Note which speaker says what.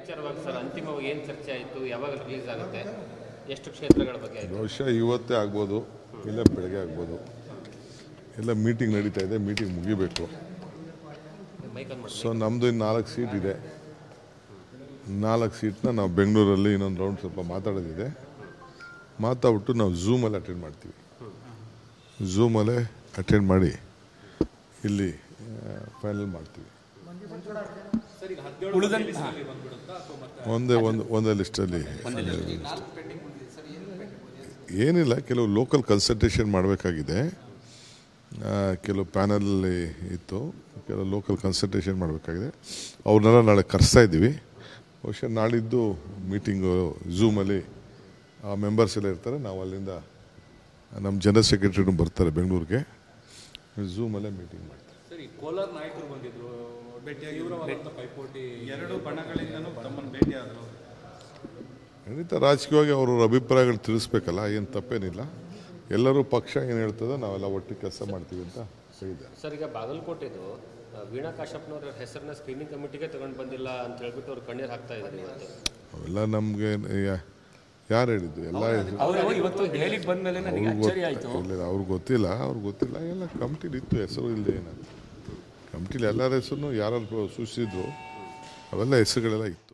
Speaker 1: ವಿಚಾರವಾಗಿ ಸರ್ ಅಂತಿಮವಾಗಿ ಏನು ಚರ್ಚೆ ಆಯಿತು, ಯಾವಾಗ ರಿಲೀಸ್ ಆಗುತ್ತೆ, ಎಷ್ಟು ಕ್ಷೇತ್ರಗಳ ಬಗ್ಗೆ ಆಯಿತು?
Speaker 2: ಬಹುಶಃ ಇವತ್ತೇ ಆಗ್ಬೋದು, ಇಲ್ಲ ಬೆಳಗ್ಗೆ ಆಗ್ಬೋದು. ಎಲ್ಲ ಮೀಟಿಂಗ್ ನಡೀತಾ ಇದೆ, ಮೀಟಿಂಗ್ ಮುಗಿಬೇಕು. ಸೊ ನಮ್ಮದು ಇನ್ನು 4 ಸೀಟ್ ಇದೆ. 4 ಸೀಟ್ನ ನಾವು ಬೆಂಗಳೂರಲ್ಲಿ ಇನ್ನೊಂದು ರೌಂಡ್ ಸ್ವಲ್ಪ ಮಾತಾಡೋದಿದೆ. ಮಾತಾಡ್ಬಿಟ್ಟು ನಾವು ಝೂಮಲ್ಲಿ ಅಟೆಂಡ್ ಮಾಡ್ತೀವಿ. ಝೂಮಲ್ಲೇ ಅಟೆಂಡ್ ಮಾಡಿ ಇಲ್ಲಿ ಫೈನಲ್ ಮಾಡ್ತೀವಿ. ಒಂದೇ ಲಿಸ್ಟಲ್ಲಿ ಏನಿಲ್ಲ, ಕೆಲವು ಲೋಕಲ್ ಕನ್ಸಲ್ಟೇಷನ್ ಮಾಡಬೇಕಾಗಿದೆ. ಕೆಲವು ಪ್ಯಾನಲಲ್ಲಿ ಇತ್ತು, ಕೆಲವು ಲೋಕಲ್ ಕನ್ಸಲ್ಟೇಷನ್ ಮಾಡಬೇಕಾಗಿದೆ. ಅವ್ರನ್ನೆಲ್ಲ ನಾಳೆ ಕರೆಸ್ತಾ ಇದ್ದೀವಿ. ಬಹುಶಃ ನಾಳಿದ್ದು ಮೀಟಿಂಗು ಝೂಮಲ್ಲಿ ಆ ಮೆಂಬರ್ಸ್ ಎಲ್ಲ ಇರ್ತಾರೆ. ನಾವು ಅಲ್ಲಿಂದ ನಮ್ಮ ಜನರಲ್ ಸೆಕ್ರೆಟರಿನೂ ಬರ್ತಾರೆ ಬೆಂಗಳೂರಿಗೆ. ಝೂಮಲ್ಲೇ ಮೀಟಿಂಗ್ ಮಾಡ್ತೀವಿ.
Speaker 3: ಸರಿ, ಕೋಲಾರ ನಾಯಕರು ಬಂದಿದ್ರು, ಪೈಪೋಟಿ ಎರಡು ಬಣಗಳಿಂದನೂ ತಮ್ಮನ್ನು ಭೇಟಿಯಾದರು.
Speaker 2: ಖಂಡಿತ ರಾಜಕೀಯವಾಗಿ ಅವ್ರವ್ರ ಅಭಿಪ್ರಾಯಗಳು ತಿಳಿಸ್ಬೇಕಲ್ಲ, ಏನು ತಪ್ಪೇನಿಲ್ಲ. ಎಲ್ಲರೂ ಪಕ್ಷ ಏನು ಹೇಳ್ತದೋ ನಾವೆಲ್ಲ ಒಟ್ಟಿಗೆ ಕೆಲಸ ಮಾಡ್ತೀವಿ ಅಂತ ಹೇಳಿದ್ದಾರೆ.
Speaker 1: ಸರ್, ಈಗ ಬಾಗಲಕೋಟೆದು ವೀಣಾ ಕಾಶಪ್ಪನವ್ರ ಹೆಸರನ್ನ ಸ್ಕ್ರೀನಿಂಗ್ ಕಮಿಟಿಗೆ ತಗೊಂಡು ಬಂದಿಲ್ಲ ಅಂತ ಹೇಳ್ಬಿಟ್ಟು ಅವ್ರು ಕಣ್ಣೀರು ಹಾಕ್ತಾ ಇದ್ದಾರೆ ಇವತ್ತು.
Speaker 2: ಅವೆಲ್ಲ ನಮಗೆ ಯಾರು ಹೇಳಿದ್ದು? ಎಲ್ಲ ಅವ್ರಿಗೆ ಗೊತ್ತಿಲ್ಲ. ಎಲ್ಲ ಕಮಿಟಿಲಿ ಇತ್ತು, ಹೆಸರು ಇಲ್ಲದೆ ಏನಂತ. ಕಮಿಟಿಲಿ ಎಲ್ಲರ ಹೆಸರು ಯಾರು ಸೂಚಿಸಿದ್ರು, ಅವೆಲ್ಲ ಹೆಸರುಗಳೆಲ್ಲ ಇತ್ತು.